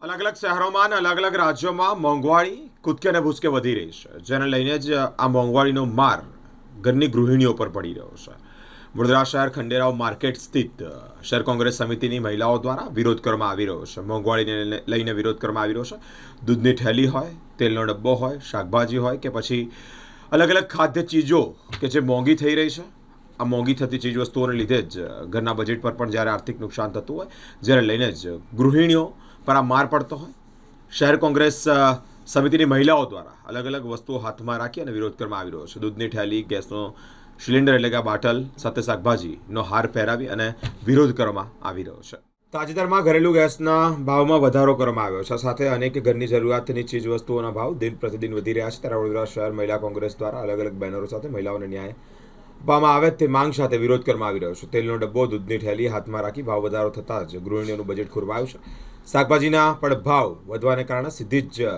अलग अलग शहरों अलग अलग राज्यों में मोंघवारी कूदके ने भूसके वधी रही है, जेने लईने ज आ मोंघवारीनो मार घરની ગૃહિણીઓ પર પડી રહ્યો છે। વડોદરા શહેર ખંડેરાવ માર્કેટ સ્થિત શહેર કોંગ્રેસ સમિતિની મહિલાઓ દ્વારા વિરોધ કરવામાં આવી રહ્યો છે। મોંઘવારીને લઈને વિરોધ કરવામાં આવી રહ્યો છે। દૂધની થેલી હોય, તેલનો ડબ્બો હોય, શાકભાજી હોય કે પછી અલગ અલગ ખાદ્ય ચીજો કે જે મોંઘી થઈ રહી છે, આ મોંઘી થતી ચીજ વસ્તુઓને લીધે જ ઘરના બજેટ પર પણ જ્યારે આર્થિક નુકસાન થતું હોય, જ્યારે લઈને જ ગૃહિણીઓ પર આ માર પડતો હોય, શહેર કોંગ્રેસ સમિતિની મહિલાઓ દ્વારા અલગ અલગ વસ્તુઓ હાથમાં રાખી અને વિરોધ કરવામાં આવી રહ્યો છે। દૂધની થેલી, ગેસનો સિલિન્ડર એટલે કે બાટલ સાથે શાકભાજીનો હાર પહેરાવી અને વિરોધ કરવામાં આવી રહ્યો છે। તાજેતરમાં ઘરેલું ગેસના ભાવમાં વધારો કરવામાં આવ્યો છે, સાથે અનેક ઘરની જરૂરિયાતની ચીજ વસ્તુઓના ભાવ દિન પ્રતિદિન વધી રહ્યા છે। ત્યારે વડોદરા શહેર મહિલા કોંગ્રેસ દ્વારા અલગ અલગ બેનરો સાથે મહિલાઓને ન્યાય આપવામાં આવે તે માંગ સાથે વિરોધ કરવામાં આવી રહ્યો છે। તેલનો ડબ્બો, દૂધની થેલી હાથમાં રાખી ભાવ વધારો થતાં જ ગૃહિણીઓનું બજેટ ખોરવાયું છે। શાકભાજીના પણ ભાવ વધવાને કારણે સીધી જ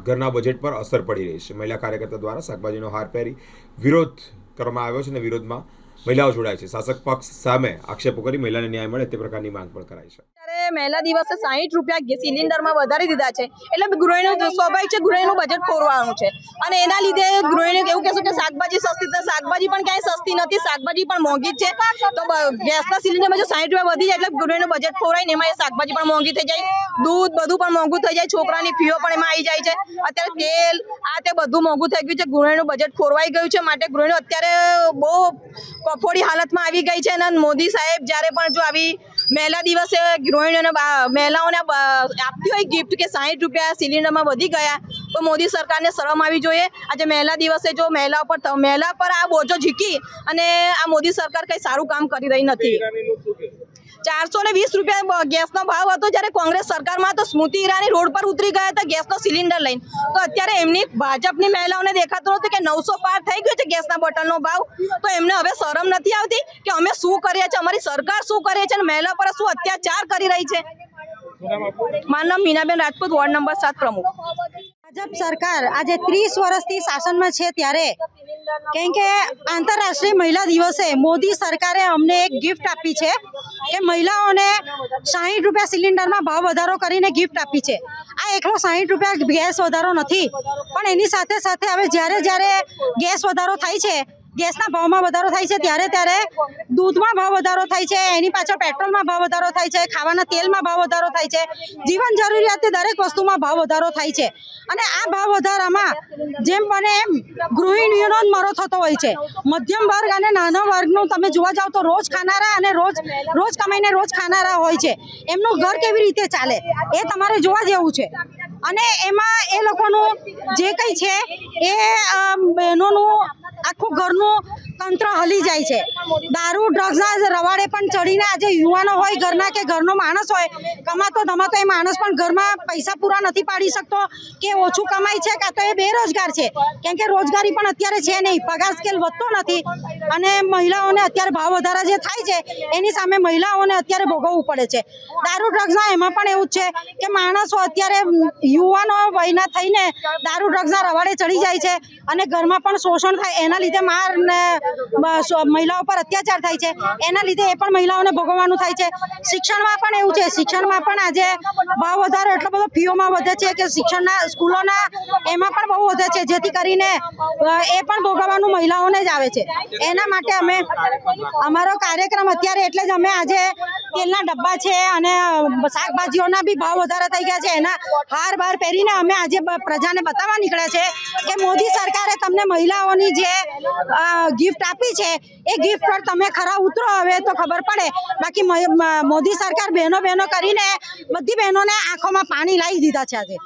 ઘરના બજેટ પર અસર પડી રહી છે। મહિલા કાર્યકર્તા દ્વારા શાકભાજીનો હાર પહેરી વિરોધ કરવામાં આવ્યો છે અને વિરોધમાં મહિલાઓ જોડાય છે। શાસક પક્ષ સામે આક્ષેપો કરી મહિલાને ન્યાય મળે તે પ્રકારની માંગ પણ કરાઈ છે। ત્યારે મહિલા દિવસે 60 રૂપિયા સિલિન્ડરમાં વધારી દીધા છે, એટલે ગૃહિણીનું સ્વાભાવિક છે, ગૃહિણીનું બજેટ ખોરવાનું છે અને એના લીધે ગૃહિણી એવું કહેશું કે શાકભાજી સસ્તી, તો શાકભાજી પણ ક્યાંય સસ્તી નથી, શાકભાજી પણ મોંઘી જ છે। તો ગેસના સિલિન્ડરમાં જો 60 રૂપિયા વધી જાય એટલે ગૃહિણીનું બજેટ ખોરાય ને એમાં એ શાકભાજી પણ મોંઘી થઈ જાય, દૂધ બધું પણ મોંઘું થઈ જાય, છોકરાની ફીઓ પણ એમાં આવી જાય છે। અત્યારે તેલ આ તે બધું મોંઘું થઈ ગયું છે, ગૃહિણીનું બજેટ ખોરવાઈ ગયું છે। માટે ગૃહિણીઓ અત્યારે બહુ કફોડી હાલતમાં આવી ગઈ છે અને મોદી સાહેબ જ્યારે પણ જો આવી મહિલા દિવસે ગૃહિણીઓને મહિલાઓને આપતી હોય ગિફ્ટ કે 60 રૂપિયા સિલિન્ડરમાં વધી ગયા, તો મોદી સરકારને શરમ આવી જોઈએ। આજે મહિલા દિવસે જો મહિલા પર આ બોજો ઝીકી અને આ મોદી સરકાર કંઈ સારું કામ કરી રહી નથી। 420 રૂપિયા ગેસનો ભાવ હતો જ્યારે કોંગ્રેસ સરકારમાં, તો સ્મૃતિ ઈરાની રોડ પર ઉતરી ગયા હતા ગેસનો સિલિન્ડર લઈને, તો અત્યારે એમની ભાજપની મહિલાઓને દેખાતું હતું કે 900 પાર થઈ ગયો છે ગેસના બોટલનો ભાવ, તો એમને હવે શરમ નથી આવતી કે અમે શું કરીએ છીએ, અમારી સરકાર શું કરે છે અને મહિલા પર શું અત્યાચાર કરી રહી છે। મારું નામ મીનાબેન રાજપૂત, વોર્ડ નંબર 7 પ્રમુખ। ભાજપ સરકાર આજે 30 વર્ષથી શાસનમાં છે, ત્યારે કેમ કે આંતરરાષ્ટ્રીય મહિલા દિવસે મોદી સરકારે અમને એક ગિફ્ટ આપી છે કે મહિલાઓને 60 રૂપિયા સિલિન્ડરમાં ભાવ વધારો કરીને ગિફ્ટ આપી છે। આ એકલો 60 રૂપિયા ગેસ વધારો નથી, પણ એની સાથે સાથે હવે જ્યારે ગેસ વધારો થાય છે, ગેસના ભાવમાં વધારો થાય છે, ત્યારે દૂધમાં ભાવ વધારો થાય છે, એની પાછળ પેટ્રોલમાં ભાવ વધારો થાય છે, ખાવાના તેલમાં ભાવ વધારો થાય છે, જીવન જરૂરિયાતની દરેક વસ્તુમાં ભાવ વધારો થાય છે। અને આ ભાવ વધારામાં જેમ બને એમ ગૃહિણીઓનો જ મરો થતો હોય છે। મધ્યમ વર્ગ અને નાના વર્ગનું તમે જોવા જાવ તો રોજ ખાનારા અને રોજ કમાઈને રોજ ખાનારા હોય છે, એમનું ઘર કેવી રીતે ચાલે એ તમારે જોવા જેવું છે। અને એમાં એ લોકોનું જે કંઈ છે એ બહેનોનું આખું ઘરનું તંત્ર હલી જાય છે। દારૂ ડ્રગ્સના રવાડે પણ ચડીને આજે યુવાનો હોય ઘરના કે ઘરનો માણસ હોય, કમાતો ધમાતો એ માણસ પણ ઘરમાં પૈસા પૂરા નથી પાડી શકતો કે ઓછું કમાય છે, કાં તો એ બેરોજગાર છે, કેમ કે રોજગારી પણ અત્યારે છે નહીં, પગાર સ્કેલ વધતો નથી અને મહિલાઓને અત્યારે ભાવ વધારા જે થાય છે એની સામે મહિલાઓને અત્યારે ભોગવવું પડે છે। દારૂ ડ્રગ્સના એમાં પણ એવું જ છે કે માણસો અત્યારે યુવાનો વયના થઈને દારૂ ડ્રગ્સના રવાડે ચડી જાય છે અને ઘરમાં પણ શોષણ થાય, એના લીધે માર ને મહિલાઓ પર અત્યાચાર થાય છે, એના લીધે એ પણ મહિલાઓને ભોગવવાનું થાય છે। શિક્ષણમાં પણ એવું છે, શિક્ષણમાં પણ આજે ભાવ વધારો એટલો બધો ફીઓમાં વધે છે કે શિક્ષણના સ્કૂલોના એમાં પણ બહુ વધે છે, જેથી કરીને એ પણ ભોગવવાનું મહિલાઓને જ આવે છે। એના માટે અમે અમારો કાર્યક્રમ અત્યારે એટલે જ અમે આજે તેલના ડબ્બા છે અને શાકભાજીઓના બી ભાવ વધારા થઈ ગયા છે, એના હાર બાર પહેરીને અમે આજે પ્રજાને બતાવવા નીકળ્યા છે કે મોદી સરકારે તમને મહિલાઓની જે ગિફ્ટ આપી છે એ ગિફ્ટ પર તમે ખરા ઉતરો, હવે તો ખબર પડે। બાકી મોદી સરકાર બહેનો કરીને બધી બહેનોને આંખોમાં પાણી લાવી દીધા છે આજે।